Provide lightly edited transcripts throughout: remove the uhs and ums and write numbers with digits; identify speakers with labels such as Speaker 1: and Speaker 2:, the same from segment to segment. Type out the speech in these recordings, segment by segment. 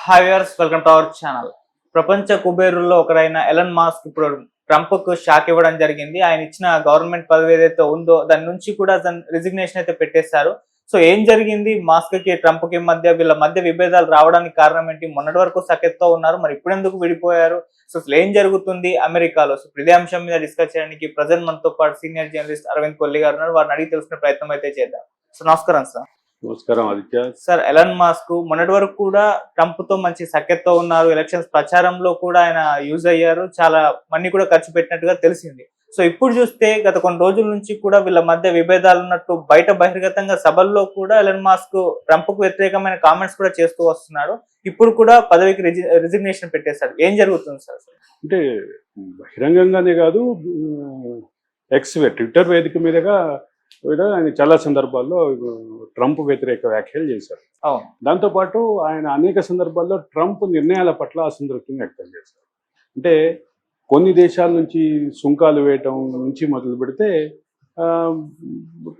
Speaker 1: Hi viewers, welcome to our channel. ప్రపంచ కుబేరుల్లో ఒకరైన Elon Musk ఇప్పుడు ట్రంప్కు షాక్ ఇవ్వడం జరిగింది. ఆయన ఇచ్చిన గవర్నమెంట్ పదవి ఏదైతే ఉందో దాని నుంచి కూడా రిజిగ్నేషన్ అయితే పెట్టేశారు. సో ఏం జరిగింది మాస్క్కి ట్రంప్కి మధ్య, వీళ్ళ మధ్య విభేదాలు రావడానికి కారణం ఏంటి? మొన్నటి వరకు సఖ్యతతో ఉన్నారు, మరి ఇప్పుడు ఎందుకు విడిపోయారు? సో అసలు ఏం జరుగుతుంది అమెరికాలో? సో ఇదే అంశం మీద డిస్కస్ చేయడానికి ప్రజెంట్ మనతో పాటు సీనియర్ జర్నలిస్ట్ అరవింద్ కొల్లి గారు ఉన్నారు. వారిని అడిగి తెలుసుకునే ప్రయత్నం అయితే చేద్దాం. సో నమస్కారం సార్.
Speaker 2: నమస్కారం ఆదిత్య.
Speaker 1: సార్, ఎలన్ మాస్క్ మొన్నటి వరకు కూడా ట్రంప్ తో మంచి సఖ్యతతో ఉన్నారు. ఎలక్షన్స్ ప్రచారంలో కూడా ఆయన యూజ్ అయ్యారు, చాలా మనీ కూడా ఖర్చు పెట్టినట్టుగా తెలిసింది. సో ఇప్పుడు చూస్తే గత కొన్ని రోజుల నుంచి కూడా వీళ్ళ మధ్య విభేదాలు ఉన్నట్టు బయట బహిర్గతంగా సభల్లో కూడా ఎలన్ మాస్క్ ట్రంప్ కు వ్యతిరేకమైన కామెంట్స్ కూడా చేస్తూ వస్తున్నాడు. ఇప్పుడు కూడా పదవికి రిజిగ్నేషన్ పెట్టేశాడు. ఏం జరుగుతుంది సార్?
Speaker 2: అంటే బహిరంగంగానే కాదు, ట్విట్టర్ వేదిక మీదగా కూడా ఆయన చాలా సందర్భాల్లో ట్రంప్ వ్యతిరేక వ్యాఖ్యలు చేశారు. దాంతోపాటు ఆయన అనేక సందర్భాల్లో ట్రంప్ నిర్ణయాల పట్ల అసంతృప్తిని వ్యక్తం చేశారు. అంటే కొన్ని దేశాల నుంచి సుంకాలు వేయటం నుంచి మొదలు పెడితే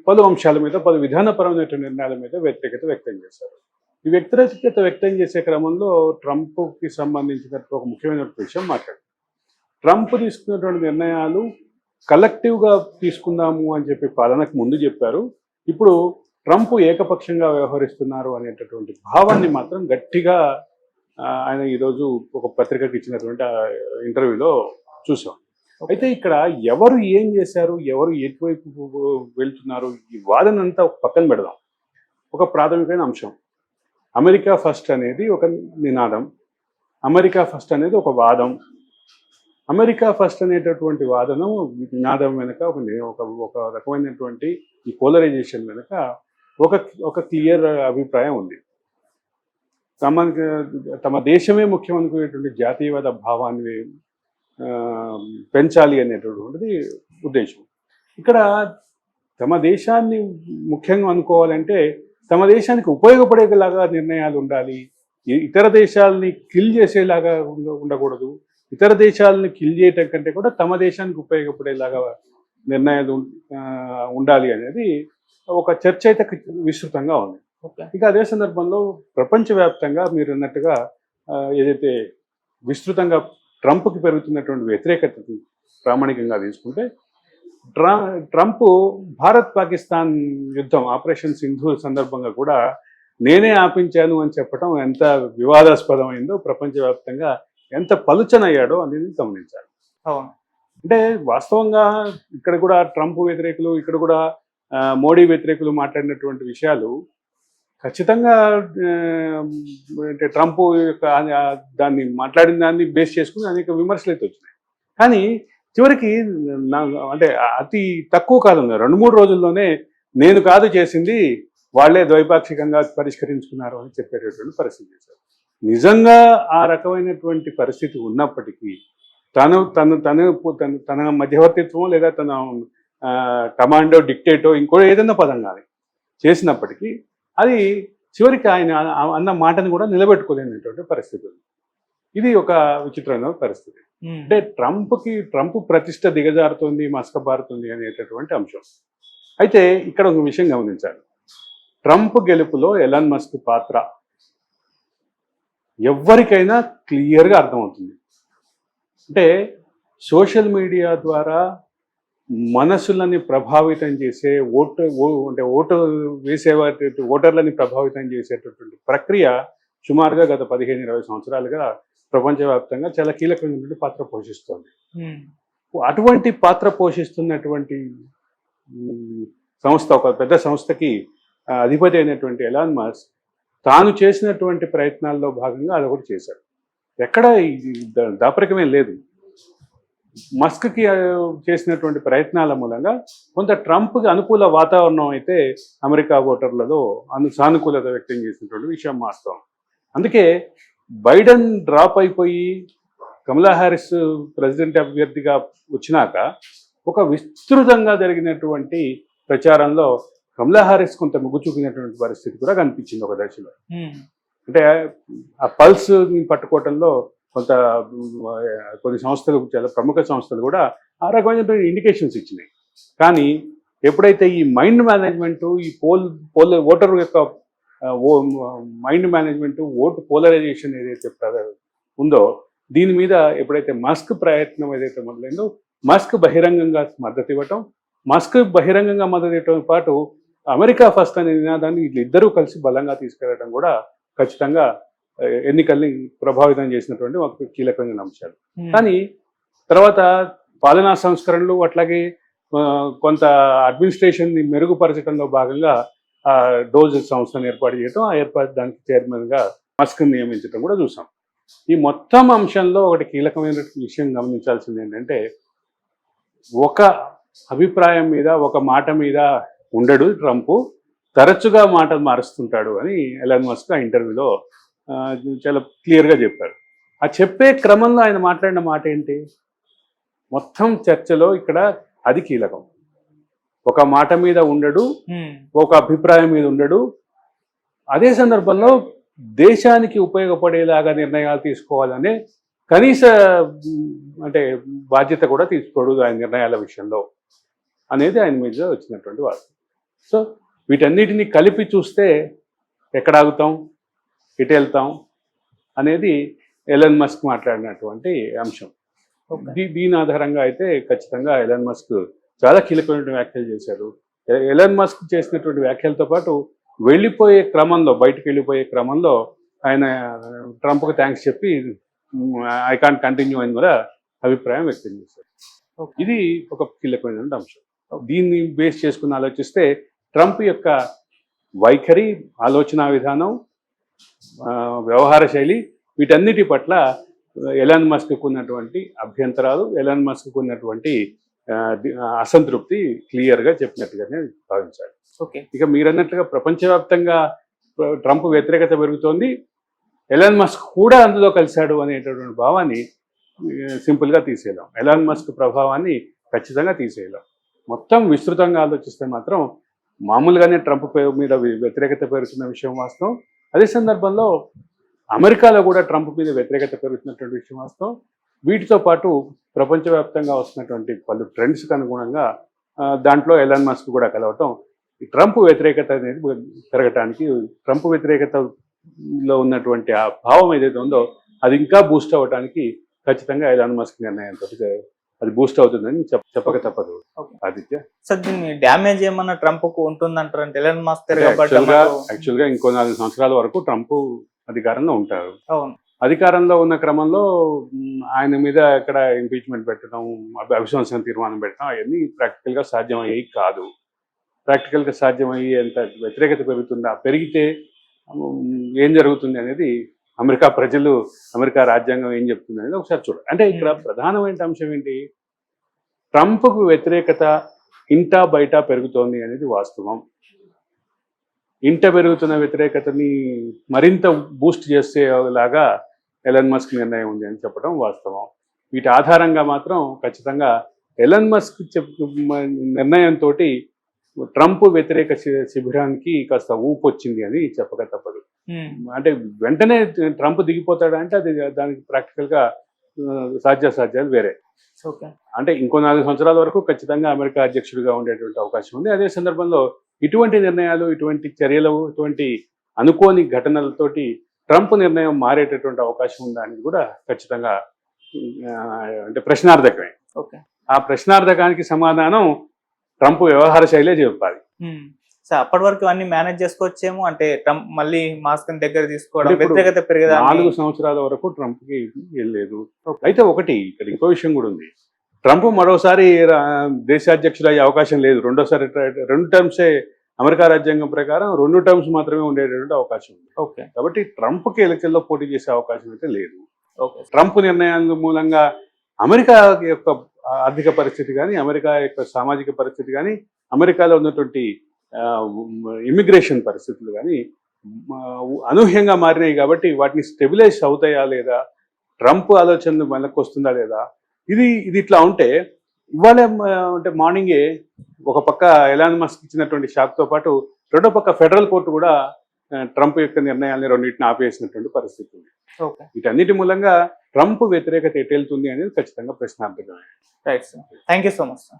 Speaker 2: పలు అంశాల మీద, పలు విధానపరమైన నిర్ణయాల మీద వ్యతిరేకత వ్యక్తం చేశారు. ఈ వ్యతిరేకత వ్యక్తం చేసే క్రమంలో ట్రంప్కి సంబంధించిన ఒక ముఖ్యమైన విషయం మాట్లాడారు. ట్రంప్ తీసుకున్నటువంటి నిర్ణయాలు కలెక్టివ్గా తీసుకుందాము అని చెప్పి పాలనకు ముందు చెప్పారు. ఇప్పుడు ట్రంప్ ఏకపక్షంగా వ్యవహరిస్తున్నారు అనేటటువంటి భావాన్ని మాత్రం గట్టిగా ఆయన ఈరోజు ఒక పత్రికకు ఇచ్చినటువంటి ఇంటర్వ్యూలో చూసాం. అయితే ఇక్కడ ఎవరు ఏం చేశారు, ఎవరు ఎటువైపు వెళ్తున్నారు, ఈ వాదనంతా పక్కన పెడదాం. ఒక ప్రాథమికమైన అంశం, అమెరికా ఫస్ట్ అనేది ఒక నినాదం, అమెరికా ఫస్ట్ అనేది ఒక వాదం. అమెరికా ఫస్ట్ అనేటటువంటి వాదనం నినాదం వెనుక ఒక రకమైనటువంటి ఈ పోలరైజేషన్ వెనుక ఒక క్లియర్ అభిప్రాయం ఉంది. తమ దేశమే ముఖ్యం అనుకునేటువంటి జాతీయవాద భావాన్ని పెంచాలి అనేటటువంటిది ఉద్దేశం. ఇక్కడ తమ దేశాన్ని ముఖ్యంగా అనుకోవాలంటే తమ దేశానికి ఉపయోగపడేలాగా నిర్ణయాలు ఉండాలి. ఇతర దేశాలని కిల్ చేసేలాగా ఉండకూడదు. ఇతర దేశాలను కిల్ చేయటం కంటే కూడా తమ దేశానికి ఉపయోగపడేలాగా నిర్ణయాలు ఉండాలి అనేది ఒక చర్చ అయితే విస్తృతంగా ఉంది. ఇక అదే సందర్భంలో ప్రపంచవ్యాప్తంగా మీరు అన్నట్టుగా ఏదైతే విస్తృతంగా ట్రంప్కి పెరుగుతున్నటువంటి వ్యతిరేకతను ప్రామాణికంగా తీసుకుంటే, ట్రంప్ భారత్ పాకిస్తాన్ యుద్ధం ఆపరేషన్ సింధు సందర్భంగా కూడా నేనే ఆపించాను అని చెప్పడం ఎంత వివాదాస్పదమైందో, ప్రపంచవ్యాప్తంగా ఎంత పలుచనయ్యాడో అనేది గమనించాలి. అంటే వాస్తవంగా ఇక్కడ కూడా ట్రంప్ వ్యతిరేకులు, ఇక్కడ కూడా మోడీ వ్యతిరేకులు మాట్లాడినటువంటి విషయాలు ఖచ్చితంగా అంటే ట్రంప్ దాన్ని మాట్లాడిన దాన్ని బేస్ చేసుకుని అనేక విమర్శలు అయితే వచ్చినాయి. కానీ చివరికి అంటే అతి తక్కువ కాలంలో 2-3 రోజుల్లోనే నేను కాదు చేసింది, వాళ్లే ద్వైపాక్షికంగా పరిష్కరించుకున్నారు అని చెప్పేటటువంటి పరిస్థితి చేశారు. నిజంగా ఆ రకమైనటువంటి పరిస్థితి ఉన్నప్పటికీ తన మధ్యవర్తిత్వం లేదా తన కమాండో, డిక్టేటో, ఇంకో ఏదైనా పదం కానీ చేసినప్పటికీ అది చివరికి ఆయన అన్న మాటను కూడా నిలబెట్టుకోలేనటువంటి పరిస్థితి ఉంది. ఇది ఒక విచిత్రమైన పరిస్థితి. అంటే ట్రంప్ ప్రతిష్ట దిగజారుతుంది, మసకబారుతుంది అనేటటువంటి అంశం. అయితే ఇక్కడ ఒక విషయం గమనించాలి. ట్రంప్ గెలుపులో ఎలన్ మస్క్ పాత్ర ఎవరికైనా క్లియర్గా అర్థమవుతుంది. అంటే సోషల్ మీడియా ద్వారా మనసులని ప్రభావితం చేసే ఓటు వేసేవాటి ఓటర్లని ప్రభావితం చేసేటటువంటి ప్రక్రియ సుమారుగా గత 15-20 సంవత్సరాలుగా ప్రపంచవ్యాప్తంగా చాలా కీలకమైనటువంటి పాత్ర పోషిస్తుంది. అటువంటి పాత్ర పోషిస్తున్నటువంటి సంస్థ, ఒక పెద్ద సంస్థకి అధిపతి అయినటువంటి ఎలాన్ మస్క్ తాను చేసినటువంటి ప్రయత్నాల్లో భాగంగా అదొకటి చేశాడు. ఎక్కడ దాపరికమే లేదు. మస్క్కి చేసినటువంటి ప్రయత్నాల మూలంగా కొంత ట్రంప్కి అనుకూల వాతావరణం అయితే అమెరికా ఓటర్లలో సానుకూలత వ్యక్తం చేసినటువంటి విషయం వాస్తవం. అందుకే బైడెన్ డ్రాప్ అయిపోయి కమలా హ్యారిస్ ప్రెసిడెంట్ అభ్యర్థిగా వచ్చినాక ఒక విస్తృతంగా జరిగినటువంటి ప్రచారంలో కమలా హ్యారిస్ కొంత మొగ్గు చూపినటువంటి పరిస్థితి కూడా కనిపించింది ఒక దశలో. అంటే ఆ పల్స్ పట్టుకోవటంలో కొన్ని సంస్థలు, చాలా ప్రముఖ సంస్థలు కూడా ఆ రకమైన ఇండికేషన్స్ ఇచ్చినాయి. కానీ ఎప్పుడైతే ఈ మైండ్ మేనేజ్మెంట్, ఈ ఓటర్ యొక్క మైండ్ మేనేజ్మెంట్, ఓటు పోలరైజేషన్ ఏదైతే ఉందో దీని మీద ఎప్పుడైతే మస్క్ ప్రయత్నం ఏదైతే మొదలైందో, మస్క్ బహిరంగంగా మద్దతు ఇవ్వటం, మస్క్ బహిరంగంగా మద్దతు ఇవ్వటంతో పాటు అమెరికా ఫస్ట్ అనే నినాదాన్ని వీళ్ళిద్దరూ కలిసి బలంగా తీసుకెళ్లడం కూడా ఖచ్చితంగా ఎన్నికల్ని ప్రభావితం చేసినటువంటి ఒక కీలకమైన అంశాలు. కానీ తర్వాత పాలనా సంస్కరణలు అట్లాగే కొంత అడ్మినిస్ట్రేషన్ని మెరుగుపరచడంలో భాగంగా డోజ్ సంస్థను ఏర్పాటు చేయడం, దానికి చైర్మన్గా మస్క్ని నియమించడం కూడా చూసాం. ఈ మొత్తం అంశంలో ఒకటి కీలకమైన విషయం గమనించాల్సింది ఏంటంటే, ఒక అభిప్రాయం మీద ఒక మాట మీద ఉండడు ట్రంప్, తరచుగా మాటలు మారుస్తుంటాడు అని ఎలాన్ మస్క్ ఆ ఇంటర్వ్యూలో చాలా క్లియర్గా చెప్పారు. ఆ చెప్పే క్రమంలో ఆయన మాట్లాడిన మాట ఏంటి, మొత్తం చర్చలో ఇక్కడ అది కీలకం. ఒక మాట మీద ఉండడు, ఒక అభిప్రాయం మీద ఉండడు, అదే సందర్భంలో దేశానికి ఉపయోగపడేలాగా నిర్ణయాలు తీసుకోవాలనే కనీస బాధ్యత కూడా తీసుకోడు ఆయన నిర్ణయాల విషయంలో అనేది ఆయన మీద వచ్చినటువంటి వాస్తవం. సో వీటన్నిటిని కలిపి చూస్తే ఎక్కడ ఆగుతాం, ఎటు వెళ్తాం అనేది ఎలన్ మస్క్ మాట్లాడినటువంటి అంశం. దీని ఆధారంగా అయితే ఖచ్చితంగా ఎలన్ మస్క్ చాలా కీలకమైన వ్యాఖ్యలు చేశారు. ఎలన్ మస్క్ చేసినటువంటి వ్యాఖ్యలతో పాటు వెళ్ళిపోయే క్రమంలో, బయటకు వెళ్ళిపోయే క్రమంలో ఆయన ట్రంప్కి థ్యాంక్స్ చెప్పి ఐ కాంట్ కంటిన్యూ అని కూడా అభిప్రాయం వ్యక్తం చేశారు. ఇది ఒక కీలకమైన అంశం. దీన్ని బేస్ చేసుకుని ఆలోచిస్తే ట్రంప్ యొక్క వైఖరి, ఆలోచన విధానం, వ్యవహార శైలి, వీటన్నిటి పట్ల ఎలాన్ మస్క్కు ఉన్నటువంటి అభ్యంతరాలు, ఎలాన్ మస్క్కు ఉన్నటువంటి అసంతృప్తి క్లియర్గా చెప్పినట్టుగానే భావించాలి. ఇక మీరన్నట్లుగా ప్రపంచవ్యాప్తంగా ట్రంప్ వ్యతిరేకత పెరుగుతోంది, ఎలాన్ మస్క్ కూడా అందులో కలిశాడు అనేటటువంటి భావాన్ని సింపుల్గా తీసేయలేం. ఎలాన్ మస్క్ ప్రభావాన్ని ఖచ్చితంగా తీసేయలేం. మొత్తం విస్తృతంగా ఆలోచిస్తే మాత్రం మామూలుగానే ట్రంప్ మీద వ్యతిరేకత పెరుగుతున్న విషయం వాస్తవం. అదే సందర్భంలో అమెరికాలో కూడా ట్రంప్ మీద వ్యతిరేకత పెరుగుతున్నటువంటి విషయం వాస్తవం. వీటితో పాటు ప్రపంచవ్యాప్తంగా వస్తున్నటువంటి పలు ట్రెండ్స్కి అనుగుణంగా దాంట్లో ఎలాన్ మస్క్ కూడా కలవటం, ట్రంప్ వ్యతిరేకత అనేది పెరగటానికి, ట్రంప్ వ్యతిరేకతలో ఉన్నటువంటి ఆ భావం ఏదైతే ఉందో అది ఇంకా బూస్ట్ అవ్వడానికి ఖచ్చితంగా ఎలాన్ మస్క్ నిర్ణయంతో అది బూస్ట్ అవుతుందని చెప్పక తప్పదు. ఆదిత్య
Speaker 1: సార్, దీన్ని డ్యామేజ్ ఏమన్నా ట్రంప్ కు ఉంటుందంటారంటే ఎలాన్ మస్క్
Speaker 2: యాక్చువల్గా ఇంకో 4 సంవత్సరాల వరకు ట్రంప్ అధికారంలో ఉంటారు. అధికారంలో ఉన్న క్రమంలో ఆయన మీద ఎక్కడ ఇంపీచ్మెంట్ పెట్టడం, అవిశ్వాస తీర్మానం పెట్టడం అవన్నీ ప్రాక్టికల్గా సాధ్యమయ్యేవి కాదు. ప్రాక్టికల్గా సాధ్యమయ్యేంత వ్యతిరేకత పెరుగుతుందా, పెరిగితే ఏం జరుగుతుంది అనేది అమెరికా ప్రజలు, అమెరికా రాజ్యాంగం ఏం చెప్తుంది అనేది ఒకసారి చూడాలి. అంటే ఇక్కడ ప్రధానమైన అంశం ఏంటి, ట్రంప్కు వ్యతిరేకత ఇంటా బయట పెరుగుతోంది అనేది వాస్తవం. ఇంట పెరుగుతున్న వ్యతిరేకతని మరింత బూస్ట్ చేసేలాగా ఎలన్ మస్క్ నిర్ణయం ఉంది అని చెప్పడం వాస్తవం. వీటి ఆధారంగా మాత్రం ఖచ్చితంగా ఎలన్ మస్క్ నిర్ణయంతో ట్రంప్ వ్యతిరేక శిబిరానికి కాస్త ఊపు వచ్చింది అని చెప్పక తప్పదు. అంటే వెంటనే ట్రంప్ దిగిపోతాడా అంటే అది దానికి ప్రాక్టికల్గా సాధ్యాసాధ్యాలు వేరే. అంటే ఇంకో 4 సంవత్సరాల వరకు ఖచ్చితంగా అమెరికా అధ్యక్షుడిగా ఉండేటువంటి అవకాశం ఉంది. అదే సందర్భంలో ఇటువంటి నిర్ణయాలు, ఇటువంటి చర్యలు, ఇటువంటి అనుకోని ఘటనలతోటి ట్రంప్ నిర్ణయం మారేటటువంటి అవకాశం ఉందా అనేది కూడా ఖచ్చితంగా ప్రశ్నార్థకమే. ఆ ప్రశ్నార్థకానికి సమాధానం ట్రంప్ వ్యవహార శైలే చెప్పాలి.
Speaker 1: సార్, అప్పటి వరకు అన్ని మేనేజ్ చేసుకోవచ్చేమో, అంటే ట్రంప్ మళ్ళీ మాస్క్ దగ్గర తీసుకోవడం, వ్యతిరేకత పెరిగేదా?
Speaker 2: 4 సంవత్సరాల వరకు ట్రంప్కి వెళ్ళలేదు. అయితే ఒకటి ఇక్కడ ఇంకో విషయం కూడా ఉంది, ట్రంప్ మరోసారి దేశాధ్యక్షుడు అయ్యే అవకాశం లేదు. రెండోసారి 2 టర్మ్సే అమెరికా రాజ్యాంగం ప్రకారం 2 టర్మ్స్ మాత్రమే ఉండేటటువంటి అవకాశం ఉంది. కాబట్టి ట్రంప్కి ఎన్నికల్లో పోటీ చేసే అవకాశం అయితే లేదు. ట్రంప్ నిర్ణయాల మూలంగా అమెరికా యొక్క ఆర్థిక పరిస్థితి కానీ, అమెరికా యొక్క సామాజిక పరిస్థితి కానీ, అమెరికాలో ఉన్నటువంటి ఇమిగ్రేషన్ పరిస్థితులు కానీ అనూహ్యంగా మారినాయి. కాబట్టి వాటిని స్టెబిలైజ్ అవుతాయా లేదా, ట్రంప్ ఆలోచన మనకు వస్తుందా లేదా, ఇది ఇట్లా ఉంటే ఇవాళ అంటే మార్నింగే ఒక పక్క ఎలాన్ మస్క్ ఇచ్చినటువంటి షాక్తో పాటు రెండో పక్క ఫెడరల్ కోర్టు కూడా ట్రంప్ యొక్క నిర్ణయాన్ని రెండింటిని ఆపేసినటువంటి పరిస్థితి ఉంది. వీటన్నిటి మూలంగా ట్రంప్ వ్యతిరేకత ఎటు వెళ్తుంది అనేది ఖచ్చితంగా ప్రశ్నార్థకమే.
Speaker 1: Right sir, thank you so much sir.